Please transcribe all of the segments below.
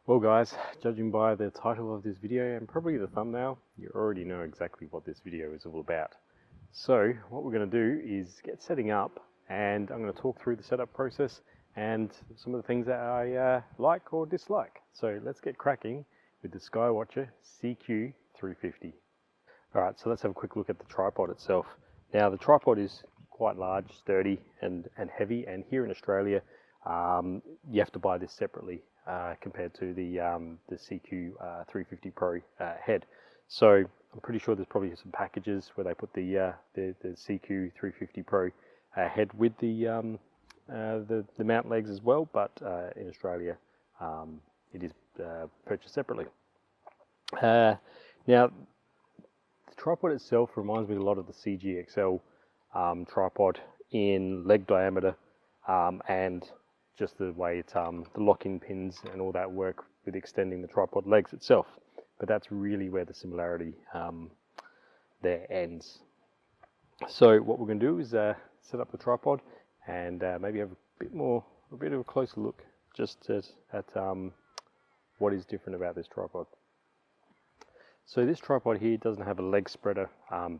Well guys, judging by the title of this video and probably the thumbnail, you already know exactly what this video is all about. So what we're going to do is get setting up, and I'm going to talk through the setup process and some of the things that I like or dislike. So let's get cracking with the SkyWatcher CQ350. Alright, so let's have a quick look at the tripod itself. Now the tripod is quite large, sturdy and heavy, and here in Australia you have to buy this separately compared to the CQ350 Pro head. So I'm pretty sure there's probably some packages where they put the CQ350 Pro head with the mount legs as well, but in Australia it is purchased separately. Now the tripod itself reminds me a lot of the CGXL tripod in leg diameter and just the way it's the lock-in pins and all that work with extending the tripod legs itself. But that's really where the similarity there ends. So what we're going to do is set up the tripod and maybe have a bit of a closer look just at what is different about this tripod. So this tripod here doesn't have a leg spreader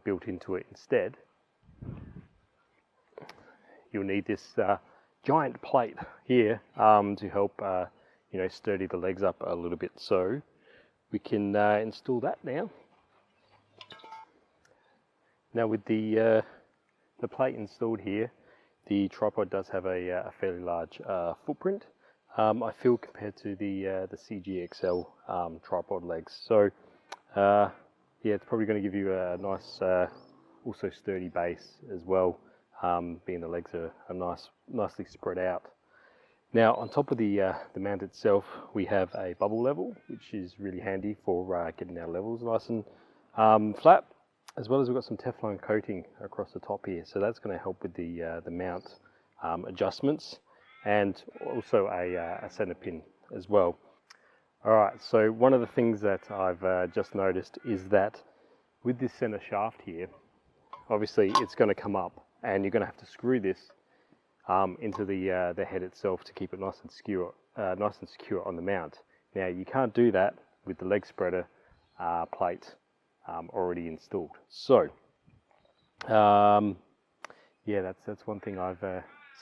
built into it. Instead, you'll need this giant plate here to help sturdy the legs up a little bit. So we can install that now. Now with the plate installed here, the tripod does have a fairly large footprint, I feel, compared to the CGXL tripod legs. So yeah, it's probably going to give you a nice, also sturdy base as well, being the legs are nicely spread out. Now on top of the mount itself, we have a bubble level, which is really handy for getting our levels nice and flat, as well as we've got some Teflon coating across the top here, so that's going to help with the mount adjustments, and also a center pin as well. Alright, so one of the things that I've just noticed is that with this center shaft here, obviously it's going to come up, and you're going to have to screw this into the head itself to keep it nice and secure on the mount. Now you can't do that with the leg spreader plate already installed. So yeah, that's one thing I've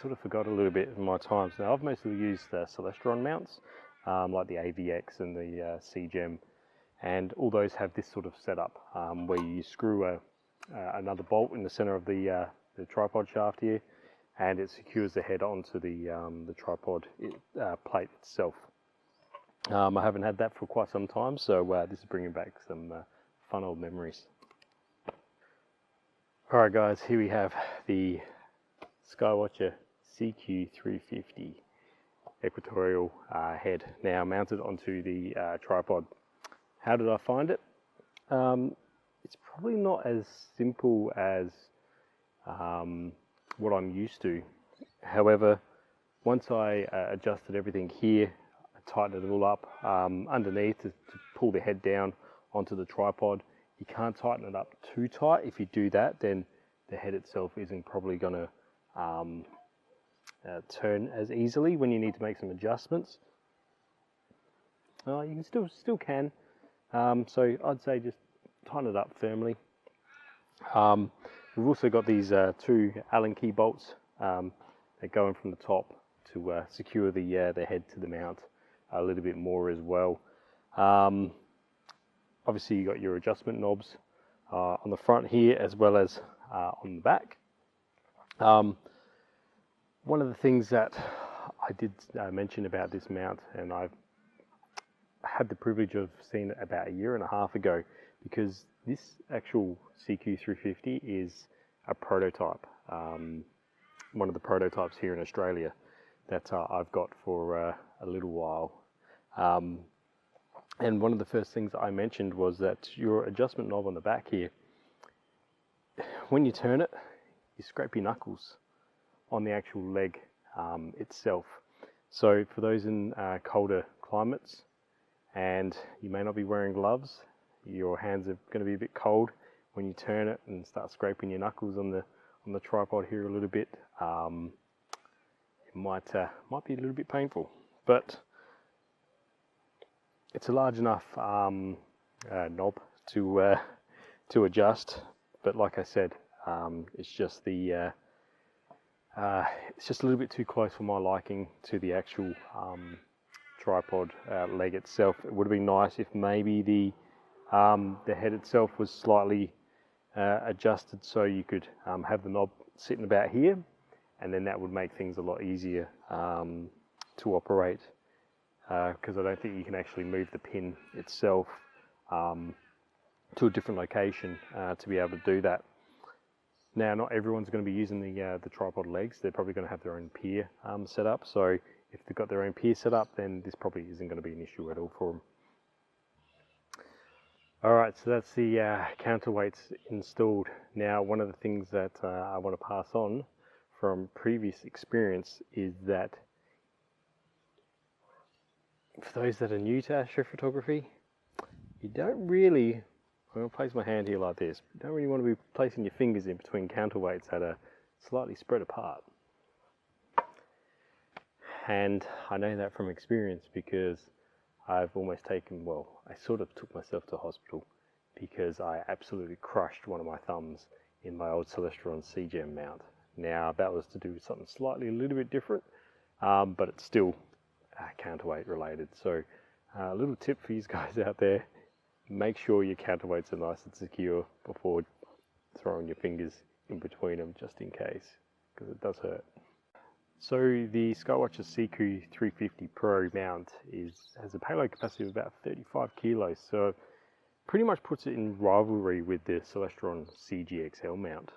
sort of forgot a little bit in my times. Now I've mostly used Celestron mounts like the AVX and the CGEM, and all those have this sort of setup where you screw another bolt in the center of the tripod shaft here, and it secures the head onto the tripod plate itself. I haven't had that for quite some time, so this is bringing back some fun old memories. Alright guys, here we have the SkyWatcher CQ350 equatorial head now mounted onto the tripod. How did I find it? It's probably not as simple as what I'm used to. However, once I adjusted everything here, I tightened it all up underneath to pull the head down onto the tripod. You can't tighten it up too tight. If you do that, then the head itself isn't probably going to turn as easily when you need to make some adjustments. You can still can. So I'd say just tighten it up firmly. We've also got these two Allen key bolts that go in from the top to secure the head to the mount a little bit more as well. Obviously you got your adjustment knobs on the front here as well as on the back. One of the things that I did mention about this mount, and I've had the privilege of seeing it about a year and a half ago, because this actual CQ350 is a prototype, one of the prototypes here in Australia that I've got for a little while. And one of the first things I mentioned was that your adjustment knob on the back here, when you turn it, you scrape your knuckles on the actual leg itself. So for those in colder climates, and you may not be wearing gloves, your hands are going to be a bit cold. When you turn it and start scraping your knuckles on the tripod here a little bit, it might be a little bit painful. But it's a large enough knob to adjust, but like I said, it's just the it's just a little bit too close for my liking to the actual tripod leg itself. It would have been nice if maybe the head itself was slightly adjusted so you could have the knob sitting about here, and then that would make things a lot easier to operate, because I don't think you can actually move the pin itself to a different location to be able to do that. Now, not everyone's going to be using the tripod legs. They're probably going to have their own pier set up, so if they've got their own pier set up, then this probably isn't going to be an issue at all for them. Alright, so that's the counterweights installed. Now, one of the things that I want to pass on from previous experience is that for those that are new to astrophotography, you don't really, I'm going to place my hand here like this, you don't really want to be placing your fingers in between counterweights that are slightly spread apart. And I know that from experience because I've almost taken, well, I sort of took myself to hospital because I absolutely crushed one of my thumbs in my old Celestron CGM mount. Now, that was to do with something slightly a little bit different, but it's still counterweight related. So a little tip for you guys out there, make sure your counterweights are nice and secure before throwing your fingers in between them, just in case, because it does hurt. So the SkyWatcher CQ350 Pro mount has a payload capacity of about 35 kilos, so pretty much puts it in rivalry with the Celestron CGXL mount.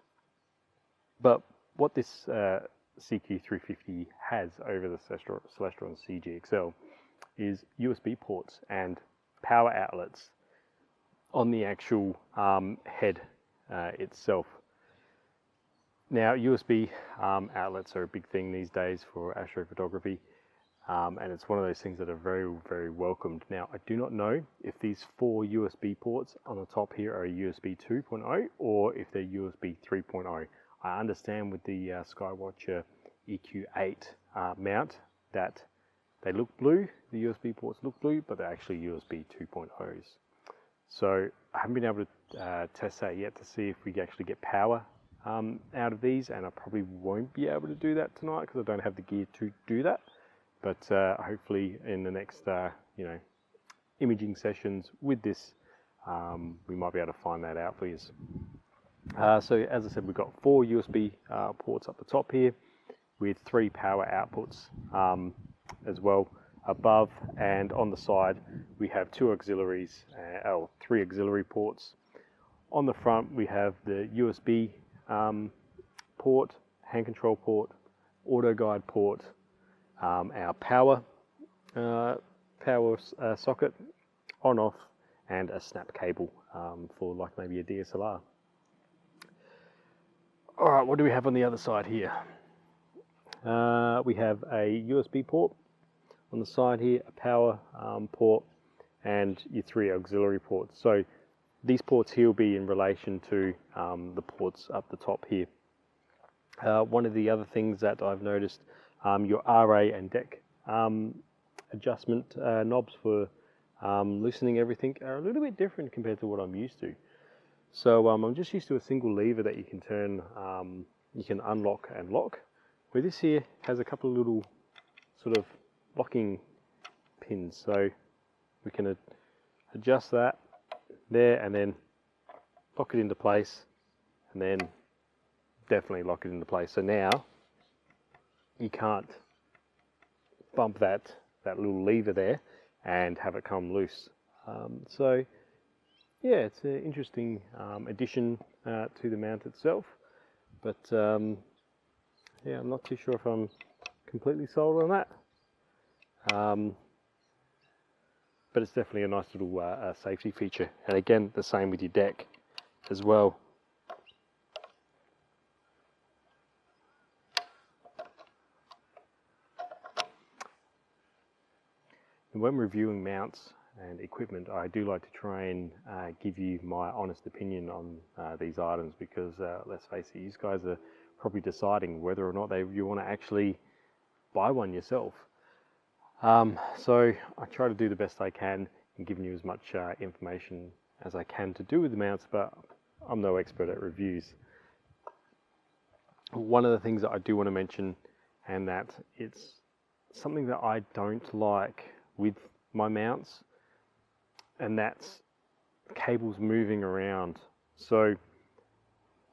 But what this CQ350 has over the Celestron CGXL is USB ports and power outlets on the actual head itself. Now, USB outlets are a big thing these days for astrophotography, and it's one of those things that are very, very welcomed. Now, I do not know if these 4 USB ports on the top here are USB 2.0 or if they're USB 3.0. I understand with the SkyWatcher EQ8 mount that they look blue, the USB ports look blue, but they're actually USB 2.0s. So I haven't been able to test that yet to see if we actually get power out of these, and I probably won't be able to do that tonight because I don't have the gear to do that. But hopefully in the next imaging sessions with this, we might be able to find that out for you. So as I said, we've got 4 USB ports up the top here with 3 power outputs as well. Above and on the side we have 2 auxiliaries, 3 auxiliary ports. On the front we have the USB port, hand control port, auto guide port, our power socket, on off, and a snap cable for like maybe a DSLR. Alright, what do we have on the other side here? We have a USB port on the side here, a power port, and your 3 auxiliary ports. So these ports here will be in relation to the ports up the top here. One of the other things that I've noticed, your RA and deck adjustment knobs for loosening everything are a little bit different compared to what I'm used to. So I'm just used to a single lever that you can turn, you can unlock and lock, where this here has a couple of little sort of locking pins. So we can adjust that there and then lock it into place, and then definitely lock it into place. So now you can't bump that little lever there and have it come loose. So yeah, it's an interesting addition to the mount itself, but yeah, I'm not too sure if I'm completely sold on that. But it's definitely a nice little safety feature, and again the same with your deck as well. And when reviewing mounts and equipment, I do like to try and give you my honest opinion on these items, because let's face it, you guys are probably deciding whether or not you want to actually buy one yourself. So I try to do the best I can and giving you as much information as I can to do with the mounts, but I'm no expert at reviews. One of the things that I do want to mention, and that it's something that I don't like with my mounts, and that's cables moving around. So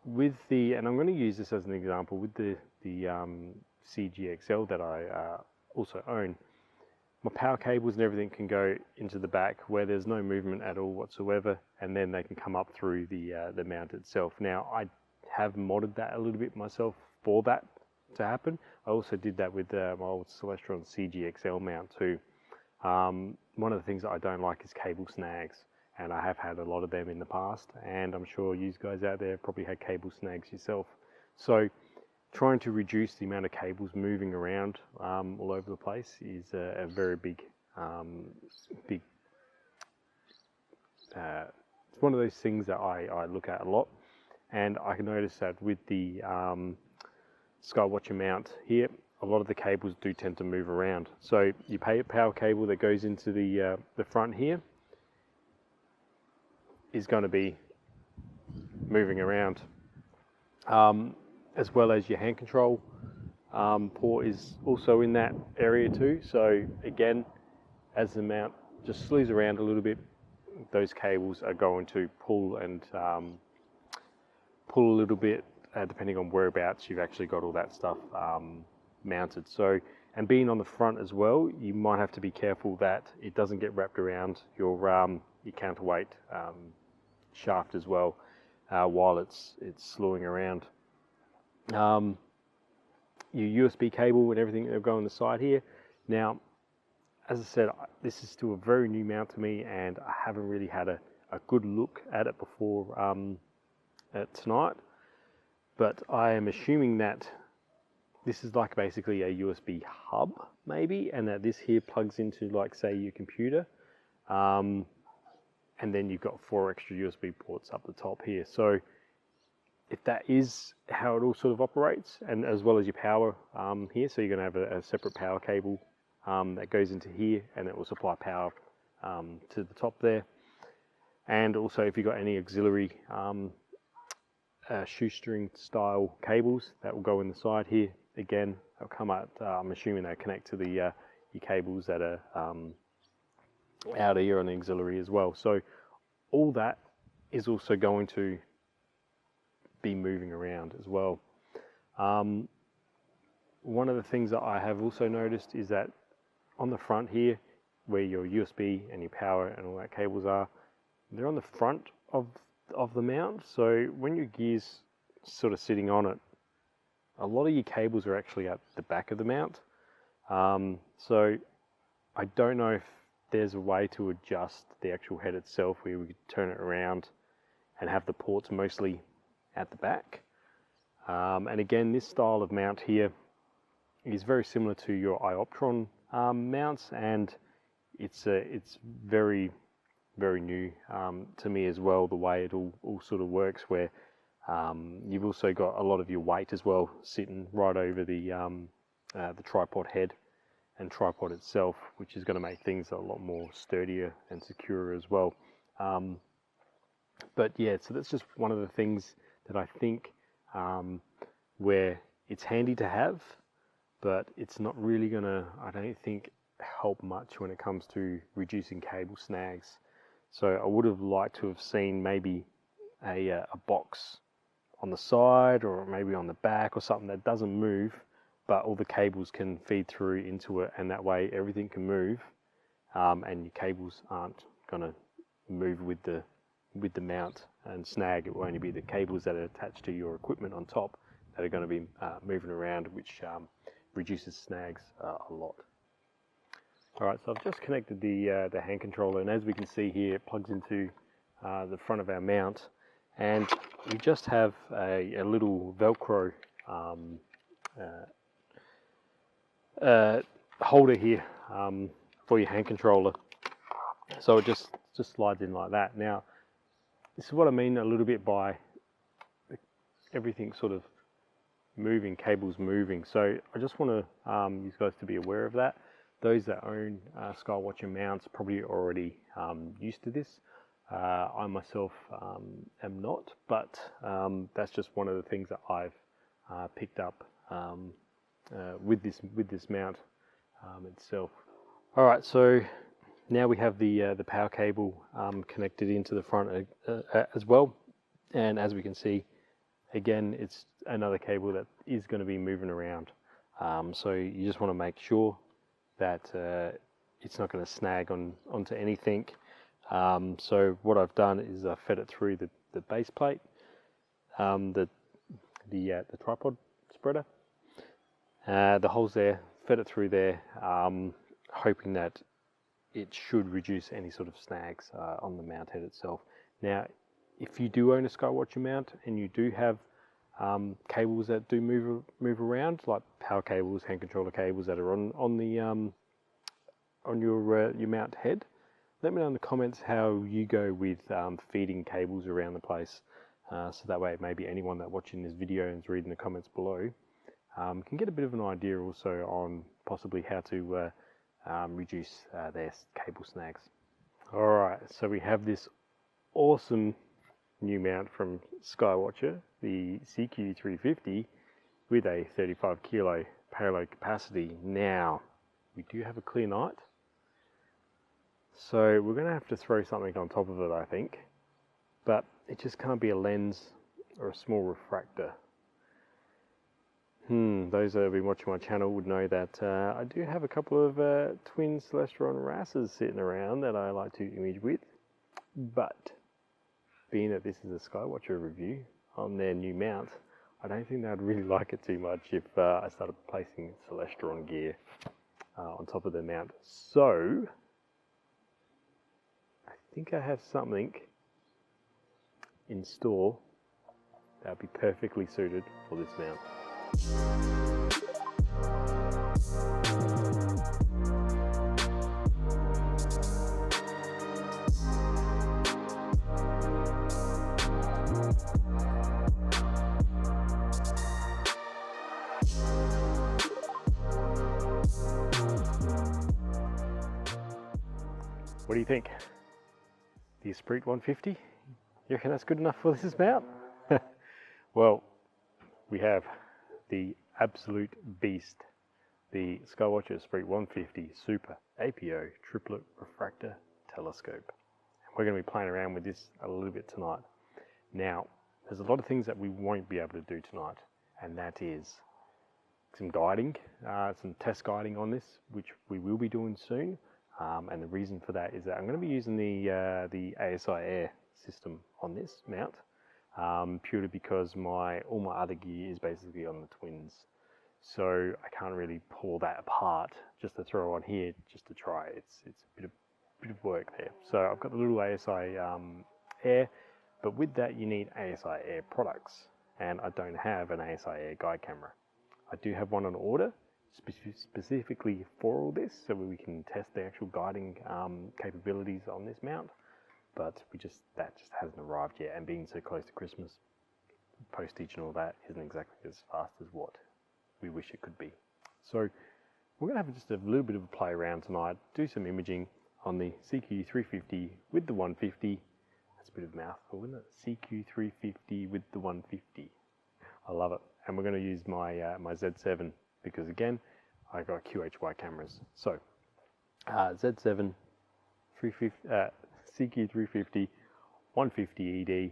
with the, and I'm going to use this as an example, with the CGXL that I also own, my power cables and everything can go into the back where there's no movement at all whatsoever, and then they can come up through the mount itself. Now, I have modded that a little bit myself for that to happen. I also did that with my old Celestron CGXL mount too. One of the things that I don't like is cable snags, and I have had a lot of them in the past, and I'm sure you guys out there probably had cable snags yourself. So trying to reduce the amount of cables moving around all over the place is a very big, it's one of those things that I look at a lot, and I can notice that with the SkyWatcher mount here, a lot of the cables do tend to move around. So you pay a power cable that goes into the front here is going to be moving around, as well as your hand control port is also in that area too. So again, as the mount just slews around a little bit, those cables are going to pull and pull a little bit, depending on whereabouts you've actually got all that stuff mounted. So, and being on the front as well, you might have to be careful that it doesn't get wrapped around your counterweight shaft as well while it's slewing around. Your USB cable and everything that go on the side here. Now, as I said, this is still a very new mount to me, and I haven't really had a good look at it before tonight, but I am assuming that this is like basically a USB hub maybe, and that this here plugs into, like, say, your computer, and then you've got 4 extra USB ports up the top here. So if that is how it all sort of operates, and as well as your power here, so you're going to have a separate power cable that goes into here, and it will supply power to the top there. And also, if you've got any auxiliary shoestring style cables, that will go in the side here. Again, they'll come out, I'm assuming they'll connect to the your cables that are out here on the auxiliary as well. So all that is also going to be moving around as well. One of the things that I have also noticed is that on the front here, where your USB and your power and all that cables are, they're on the front of the mount. So when your gear's sort of sitting on it, a lot of your cables are actually at the back of the mount. So I don't know if there's a way to adjust the actual head itself where we could turn it around and have the ports mostly at the back. And again, this style of mount here is very similar to your Ioptron mounts, and it's very, very new to me as well, the way it all sort of works, where you've also got a lot of your weight as well sitting right over the tripod head and tripod itself, which is going to make things a lot more sturdier and secure as well. But yeah, so that's just one of the things that I think where it's handy to have, but it's not really going to, I don't think, help much when it comes to reducing cable snags. So I would have liked to have seen maybe a box on the side, or maybe on the back, or something that doesn't move, but all the cables can feed through into it, and that way everything can move, and your cables aren't going to move with the mount and snag. It will only be the cables that are attached to your equipment on top that are going to be moving around, which reduces snags a lot. Alright, so I've just connected the hand controller, and as we can see here, it plugs into the front of our mount, and we just have a little Velcro holder here for your hand controller. So it just slides in like that. Now, this is what I mean a little bit by everything sort of moving, cables moving. So I just want to you guys to be aware of that. Those that own SkyWatcher mounts probably already used to this. I myself am not, but that's just one of the things that I've picked up with this mount itself. All right, so now we have the power cable connected into the front as well, and as we can see, again, it's another cable that is going to be moving around. So you just want to make sure that it's not going to snag onto anything. So what I've done is I fed it through the base plate, the tripod spreader, the holes there, fed it through there, hoping that it should reduce any sort of snags on the mount head itself. Now, if you do own a SkyWatcher mount and you do have cables that do move around, like power cables, hand controller cables that are on your mount head, let me know in the comments how you go with feeding cables around the place, so that way maybe anyone that watching this video and is reading the comments below can get a bit of an idea also on possibly how to reduce their cable snags. Alright, so we have this awesome new mount from SkyWatcher, the CQ350, with a 35 kilo payload capacity. Now, we do have a clear night, so we're going to have to throw something on top of it, I think, but it just can't be a lens or a small refractor. Those that have been watching my channel would know that I do have a couple of twin Celestron RASs sitting around that I like to image with, but being that this is a SkyWatcher review on their new mount, I don't think they'd really like it too much if I started placing Celestron gear on top of the mount. So I think I have something in store that would be perfectly suited for this mount. What do you think? The Esprit 150? You reckon that's good enough for this mount? Well, we have the absolute beast, the SkyWatcher Esprit 150 Super APO Triplet Refractor Telescope. And we're going to be playing around with this a little bit tonight. Now, there's a lot of things that we won't be able to do tonight, and that is some guiding, some test guiding on this, which we will be doing soon. And the reason for that is that I'm going to be using the ASI Air system on this mount, purely because all my other gear is basically on the twins, so I can't really pull that apart just to throw on here just to try. It's a bit of work there. So I've got the little ASI Air, but with that you need ASI Air products, and I don't have an ASI Air guide camera. I do have one on order specifically for all this, so we can test the actual guiding capabilities on this mount, but that just hasn't arrived yet, and being so close to Christmas, postage and all that isn't exactly as fast as what we wish it could be. So we're going to have just a little bit of a play around tonight, do some imaging on the CQ350 with the 150. That's a bit of a mouthful, isn't it? CQ350 with the 150. I love it. And we're going to use my my Z7, because again, I got QHY cameras. So Z7 CQ350 150 ED.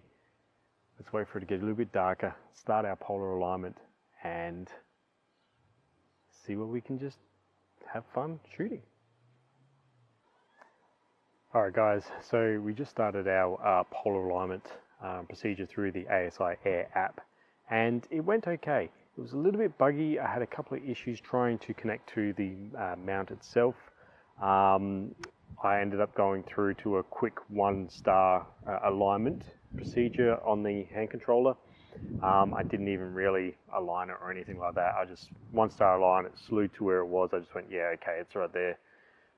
Let's wait for it to get a little bit darker, start our polar alignment, and see what we can just have fun shooting. Alright guys, so we just started our polar alignment procedure through the ASI Air app, and it went okay. It was a little bit buggy. I had a couple of issues trying to connect to the mount itself. I ended up going through to a quick 1-star alignment procedure on the hand controller. I didn't even really align it or anything like that. I just 1-star align, it slewed to where it was. I just went, yeah, okay, it's right there.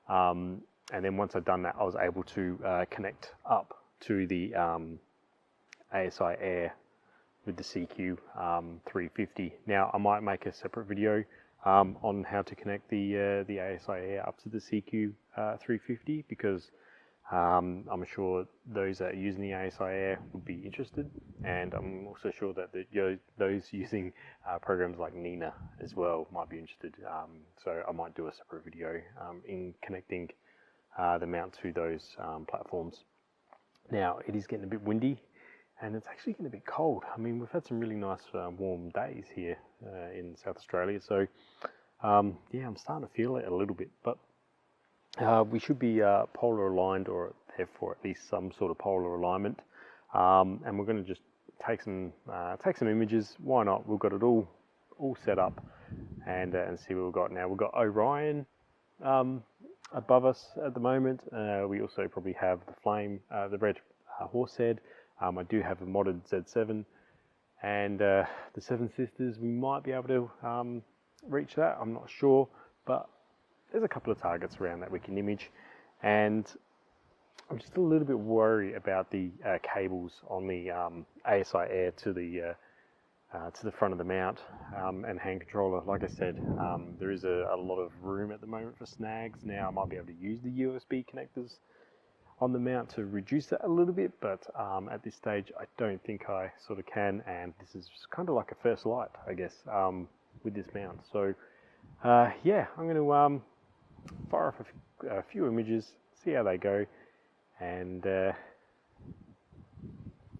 And then once I'd done that, I was able to connect up to the ASI Air with the CQ350. Now, I might make a separate video on how to connect the ASI Air up to the CQ350, because I'm sure those that are using the ASI Air would be interested, and I'm also sure that those using programs like Nina as well might be interested. So I might do a separate video in connecting the mount to those platforms. Now, it is getting a bit windy, and it's actually getting a bit cold. I mean, we've had some really nice warm days here in South Australia, so yeah, I'm starting to feel it a little bit, but we should be polar aligned, or therefore at least some sort of polar alignment, and we're going to just take some images. Why not? We've got it all set up, and see what we've got now. We've got Orion above us at the moment. We also probably have the Flame, the red Horsehead. I do have a modded Z7, and the Seven Sisters. We might be able to reach that. I'm not sure, but there's a couple of targets around that we can image, and I'm just a little bit worried about the cables on the ASI Air to the front of the mount and hand controller. Like I said, there is a lot of room at the moment for snags. Now I might be able to use the USB connectors on the mount to reduce that a little bit, but at this stage I don't think I sort of can, and this is kind of like a first light, I guess, with this mount. So yeah, I'm going to fire off a few images, see how they go, and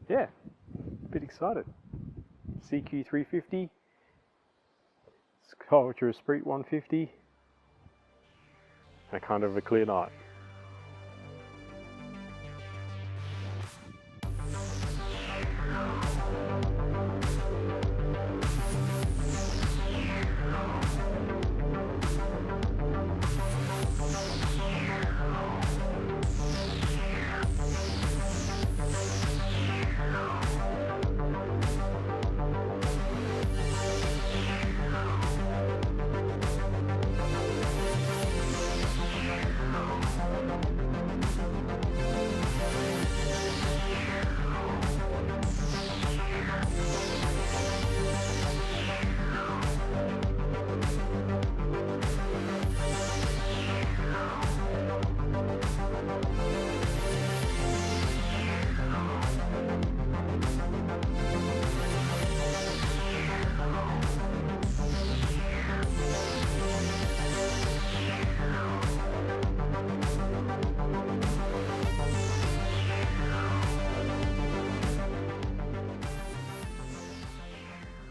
yeah, a bit excited. CQ350, SkyWatcher CQ350, and kind of a clear night.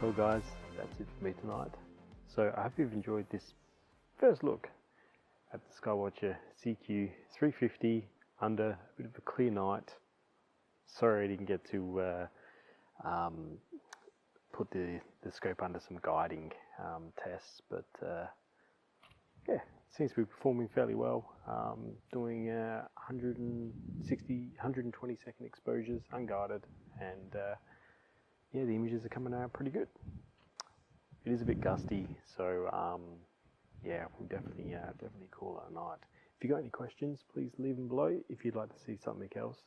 Well guys, that's it for me tonight. So I hope you've enjoyed this first look at the SkyWatcher CQ350 under a bit of a clear night. Sorry I didn't get to put the scope under some guiding tests, but yeah, it seems to be performing fairly well. Doing 160, 120 second exposures unguided, and yeah, the images are coming out pretty good. It is a bit gusty, so yeah, we'll definitely call it a night. If you got any questions, please leave them below. If you'd like to see something else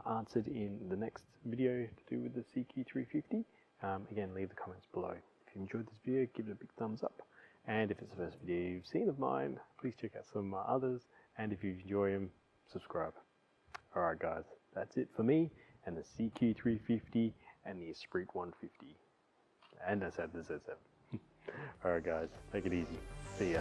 answered in the next video to do with the CQ350, again, leave the comments below. If you enjoyed this video, give it a big thumbs up. And if it's the first video you've seen of mine, please check out some of my others. And if you enjoy them, subscribe. Alright guys, that's it for me and the CQ350 and the CQ350. And I said the Z7. Alright guys, take it easy. See ya.